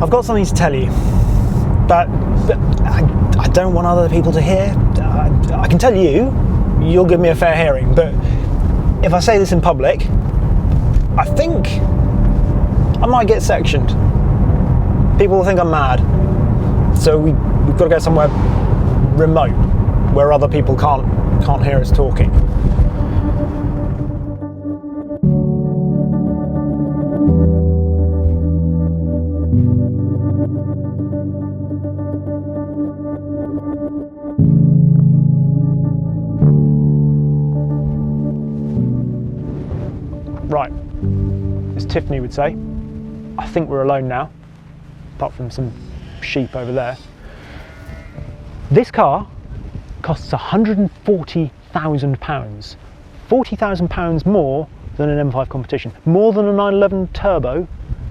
I've got something to tell you, but I don't want other people to hear. I can tell you, you'll give me a fair hearing, but if I say this in public, I think I might get sectioned. People will think I'm mad. So we've got to go somewhere remote where other people can't hear us talking. Right, as Tiffany would say, I think we're alone now, apart from some sheep over there. This car costs £140,000, £40,000 more than an M5 competition, more than a 911 Turbo,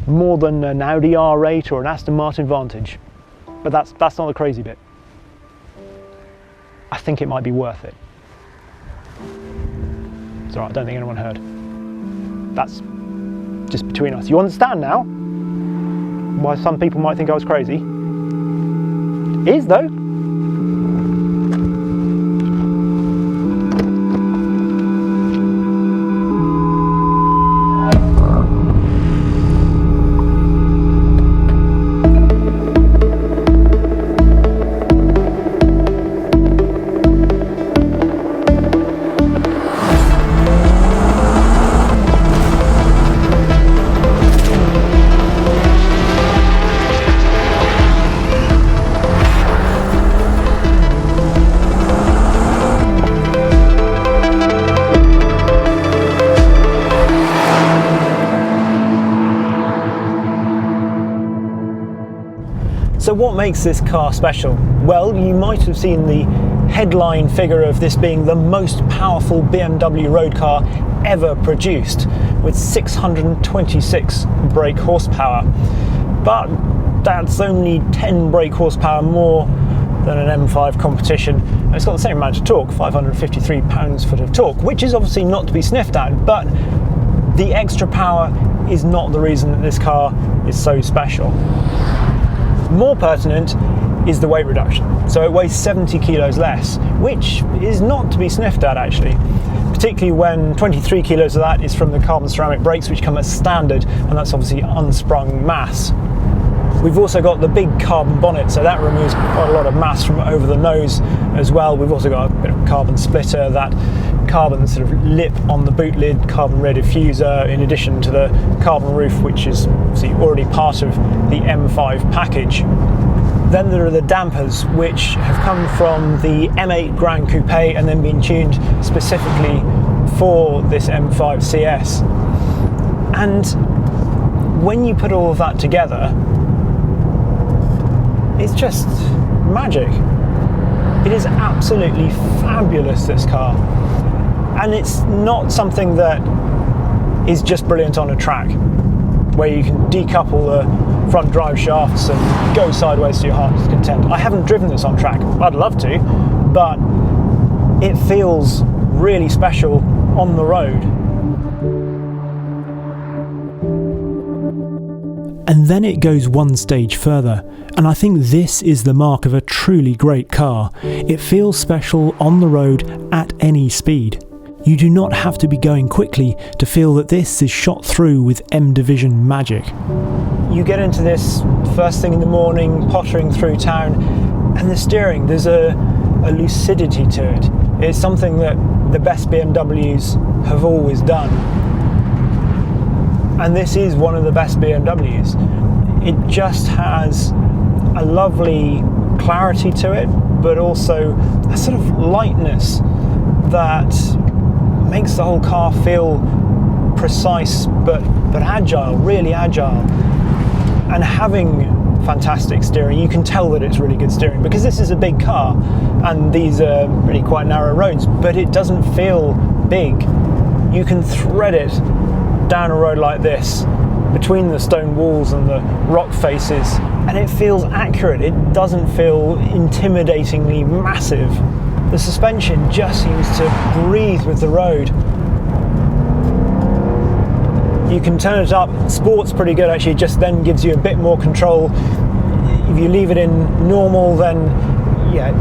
more than an Audi R8 or an Aston Martin Vantage. But that's not the crazy bit. I think it might be worth it. It's alright, I don't think anyone heard. That's just between us. You understand now why some people might think I was crazy? It is though. So what makes this car special? Well, you might have seen the headline figure of this being the most powerful BMW road car ever produced, with 626 brake horsepower. But that's only 10 brake horsepower more than an M5 competition. And it's got the same amount of torque, 553 pounds-foot of torque, which is obviously not to be sniffed at, but the extra power is not the reason that this car is so special. More pertinent is the weight reduction. So it weighs 70 kilos less, which is not to be sniffed at actually, particularly when 23 kilos of that is from the carbon ceramic brakes, which come as standard, and that's obviously unsprung mass. We've also got the big carbon bonnet, so that removes quite a lot of mass from over the nose as well. We've also got a bit of carbon splitter, that carbon sort of lip on the boot lid, carbon rear diffuser, in addition to the carbon roof, which is obviously already part of the M5 package. Then there are the dampers, which have come from the M8 Grand Coupe and then been tuned specifically for this M5 CS. And when you put all of that together, it's just magic. It is absolutely fabulous, this car. And it's not something that is just brilliant on a track, where you can decouple the front drive shafts and go sideways to your heart's content. I haven't driven this on track. I'd love to, but it feels really special on the road. And then it goes one stage further, and I think this is the mark of a truly great car. It feels special on the road at any speed. You do not have to be going quickly to feel that this is shot through with M Division magic. You get into this first thing in the morning, pottering through town, and the steering, there's a lucidity to it. It's something that the best BMWs have always done. And this is one of the best BMWs. It just has a lovely clarity to it, but also a sort of lightness that makes the whole car feel precise but agile, really agile. And having fantastic steering, you can tell that it's really good steering, because this is a big car and these are really quite narrow roads, but it doesn't feel big. You can thread it down a road like this, between the stone walls and the rock faces, and it feels accurate. It doesn't feel intimidatingly massive. The suspension just seems to breathe with the road. You can turn it up. Sport's pretty good actually, it just then gives you a bit more control. If you leave it in normal, then yeah,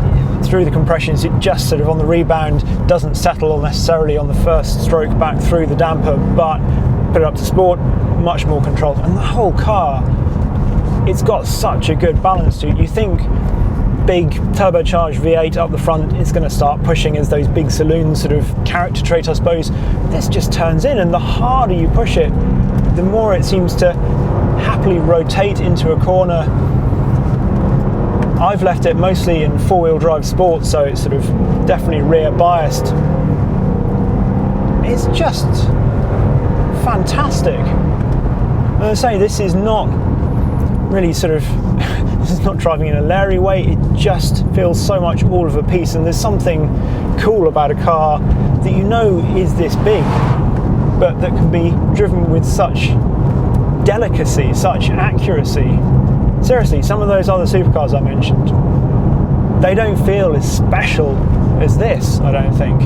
through the compressions, it just sort of on the rebound doesn't settle necessarily on the first stroke back through the damper, but put it up to sport, much more control. And the whole car, it's got such a good balance to it. You think big turbocharged V8 up the front is going to start pushing as those big saloon sort of character trait, I suppose. This just turns in, and the harder you push it, the more it seems to happily rotate into a corner. I've left it mostly in four-wheel drive sport, so it's sort of definitely rear biased. It's just fantastic. As I say, this is not really sort of this is not driving in a leery way, it just feels so much all of a piece, and there's something cool about a car that you know is this big, but that can be driven with such delicacy, such accuracy. Seriously, some of those other supercars I mentioned, they don't feel as special as this, I don't think.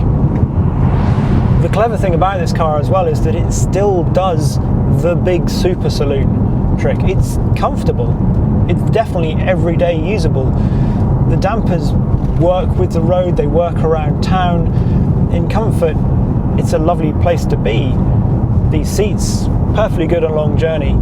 The clever thing about this car as well is that it still does the big super saloon trick. It's comfortable. It's definitely everyday usable. The dampers work with the road, they work around town. In comfort, it's a lovely place to be. These seats, perfectly good on a long journey.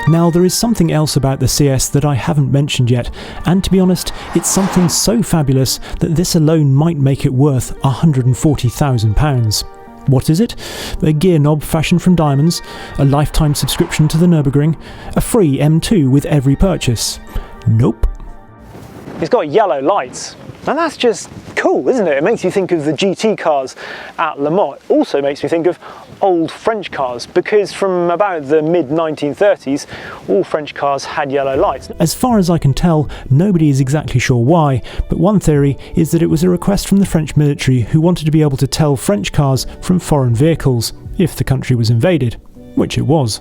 Now, there is something else about the CS that I haven't mentioned yet, and to be honest, it's something so fabulous that this alone might make it worth £140,000. What is it? A gear knob fashioned from diamonds, a lifetime subscription to the Nürburgring, a free M2 with every purchase? Nope. It's got yellow lights, and that's just cool, isn't it? It makes you think of the GT cars at Le Mans. It also makes me think of old French cars, because from about the mid-1930s, all French cars had yellow lights. As far as I can tell, nobody is exactly sure why, but one theory is that it was a request from the French military, who wanted to be able to tell French cars from foreign vehicles if the country was invaded, which it was.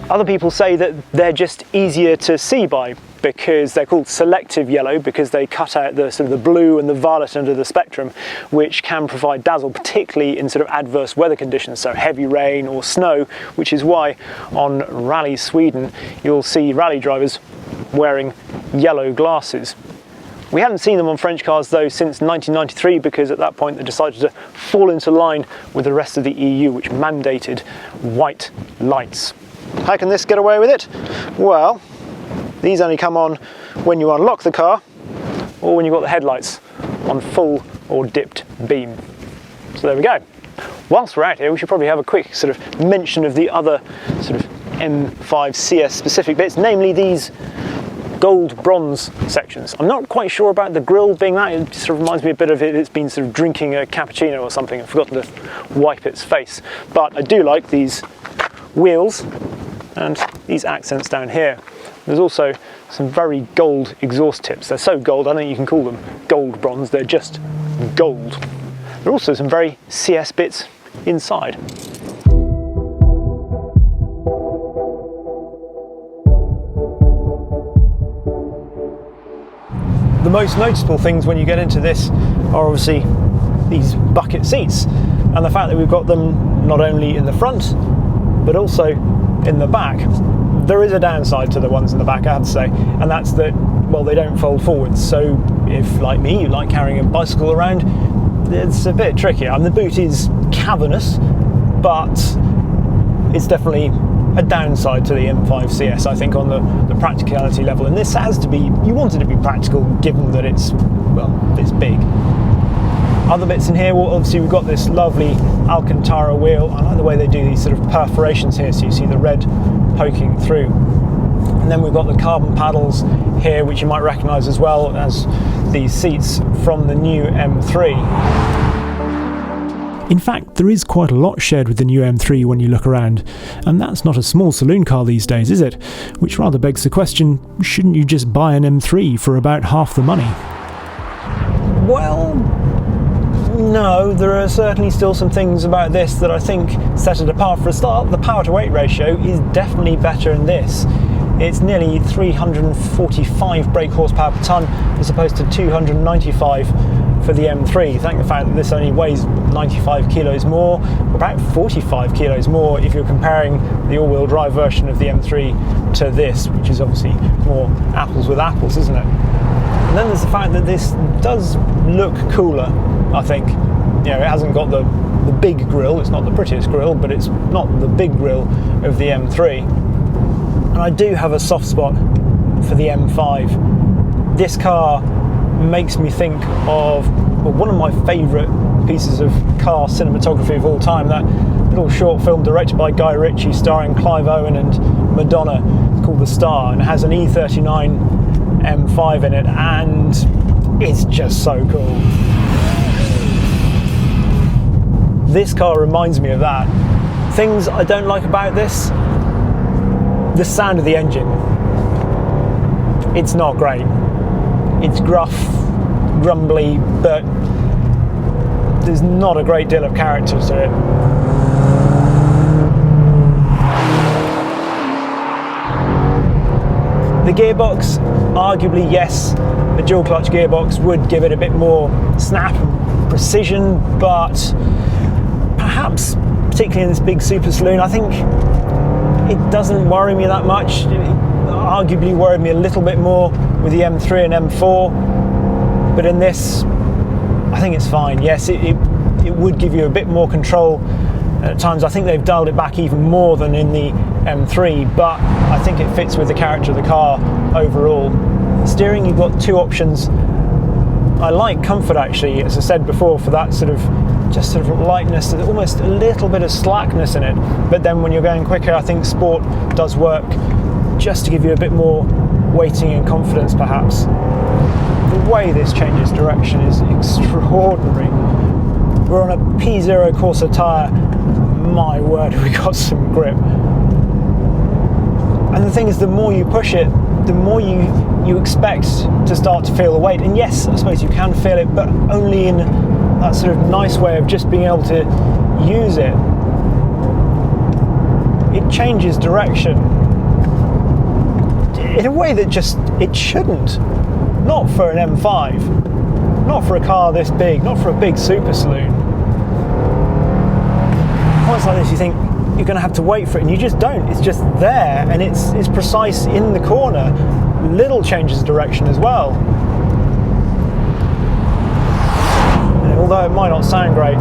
Other people say that they're just easier to see by, because they're called selective yellow, because they cut out the sort of the blue and the violet under the spectrum, which can provide dazzle, particularly in sort of adverse weather conditions, so heavy rain or snow, which is why on Rally Sweden you'll see rally drivers wearing yellow glasses. We haven't seen them on French cars though since 1993, because at that point they decided to fall into line with the rest of the EU, which mandated white lights. How can this get away with it? Well, these only come on when you unlock the car, or when you've got the headlights on full or dipped beam. So there we go. Whilst we're out here, we should probably have a quick sort of mention of the other sort of M5 CS specific bits, namely these gold bronze sections. I'm not quite sure about the grille being that. It sort of reminds me a bit of it's been sort of drinking a cappuccino or something and forgotten to wipe its face. But I do like these wheels and these accents down here. There's also some very gold exhaust tips. They're so gold, I don't think you can call them gold bronze, they're just gold. There are also some very CS bits inside. The most noticeable things when you get into this are obviously these bucket seats, and the fact that we've got them not only in the front but also in the back. There is a downside to the ones in the back, I have to say, and that's that, well, they don't fold forwards. So if, like me, you like carrying a bicycle around, it's a bit trickier. And the boot is cavernous, but it's definitely a downside to the M5 CS, I think, on the practicality level. And this has to be, you want it to be practical, given that it's, well, this big. Other bits in here, well, obviously we've got this lovely Alcantara wheel. I like the way they do these sort of perforations here, so you see the red poking through. And then we've got the carbon paddles here, which you might recognise as well as these seats from the new M3. In fact, there is quite a lot shared with the new M3 when you look around, and that's not a small saloon car these days, is it? Which rather begs the question, shouldn't you just buy an M3 for about half the money? Well, no, there are certainly still some things about this that I think set it apart. For a start, the power to weight ratio is definitely better in this. It's nearly 345 brake horsepower per tonne as opposed to 295 for for the M3. Thank the fact that this only weighs 95 kilos more, about 45 kilos more if you're comparing the all-wheel drive version of the M3 to this, which is obviously more apples with apples, isn't it? And then there's the fact that this does look cooler, I think. You know, it hasn't got the big grille, it's not the prettiest grille, but it's not the big grille of the M3. And I do have a soft spot for the M5. This car makes me think of one of my favourite pieces of car cinematography of all time, that little short film directed by Guy Ritchie starring Clive Owen and Madonna called The Star, and it has an E39 M5 in it, and it's just so cool. This car reminds me of that. Things I don't like about this: the sound of the engine. It's not great. It's gruff, grumbly, but there's not a great deal of character to it. The gearbox, arguably yes, a dual clutch gearbox would give it a bit more snap and precision, but perhaps, particularly in this big super saloon, I think it doesn't worry me that much. It arguably worried me a little bit more with the M3 and M4, but in this, I think it's fine. Yes, it would give you a bit more control at times. I think they've dialed it back even more than in the M3, but I think it fits with the character of the car overall. Steering, you've got two options. I like comfort, actually, as I said before, for that sort of lightness, almost a little bit of slackness in it. But then when you're going quicker, I think sport does work just to give you a bit more weighting and confidence, perhaps. The way this changes direction is extraordinary. We're on a P0 Corsa tyre. My word, we got some grip. And the thing is, the more you push it, the more you expect to start to feel the weight. And yes, I suppose you can feel it, but only in that sort of nice way of just being able to use it. It changes direction in a way that just, it shouldn't. Not for an M5, not for a car this big, not for a big super saloon. Points like this, you think you're going to have to wait for it, and you just don't. It's just there, and it's precise in the corner. Little changes of direction as well. And although it might not sound great,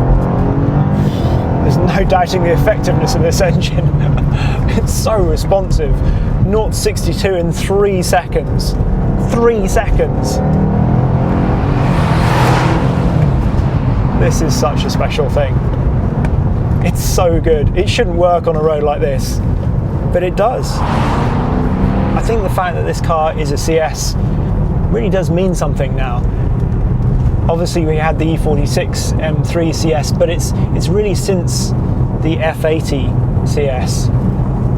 there's no doubting the effectiveness of this engine. It's so responsive. 0 to 62 in 3 seconds. 3 seconds. This is such a special thing. It's so good. It shouldn't work on a road like this, but it does. I think the fact that this car is a CS really does mean something now. Obviously we had the E46 M3 CS, but it's really since the F80 CS,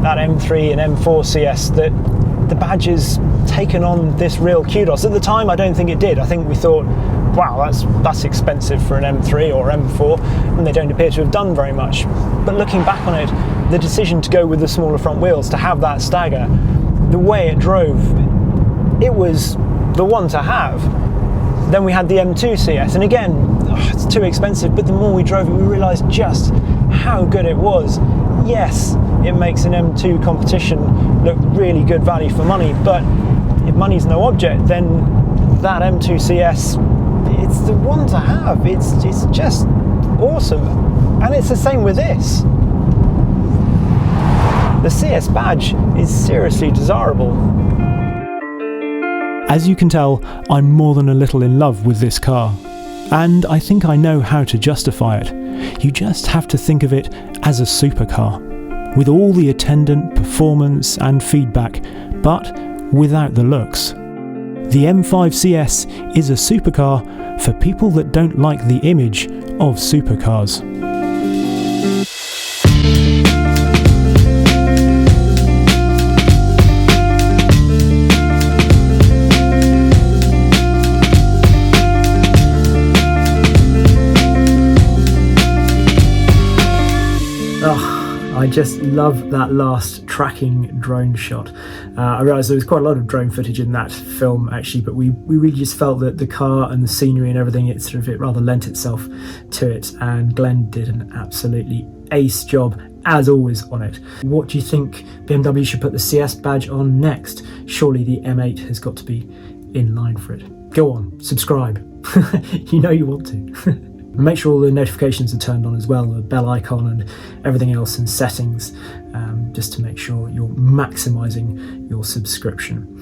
that M3 and M4 CS, that the badge has taken on this real kudos. At the time, I don't think it did. I think we thought, wow, that's expensive for an M3 or M4, and they don't appear to have done very much. But looking back on it, the decision to go with the smaller front wheels, to have that stagger, the way it drove, it was the one to have. Then we had the M2 CS, and again, it's too expensive, but the more we drove it, we realised just how good it was. Yes, it makes an M2 competition look really good value for money, but if money's no object, then that M2 CS, it's the one to have. It's just awesome. And it's the same with this. The CS badge is seriously desirable. As you can tell, I'm more than a little in love with this car. And I think I know how to justify it. You just have to think of it as a supercar, with all the attendant performance and feedback, but without the looks. The M5 CS is a supercar for people that don't like the image of supercars. I just love that last tracking drone shot. I realised there was quite a lot of drone footage in that film actually, but we really just felt that the car and the scenery and everything, it rather lent itself to it, and Glenn did an absolutely ace job as always on it. What do you think BMW should put the CS badge on next? Surely the M8 has got to be in line for it. Go on, subscribe. You know you want to. Make sure all the notifications are turned on as well, the bell icon and everything else in settings, just to make sure you're maximising your subscription.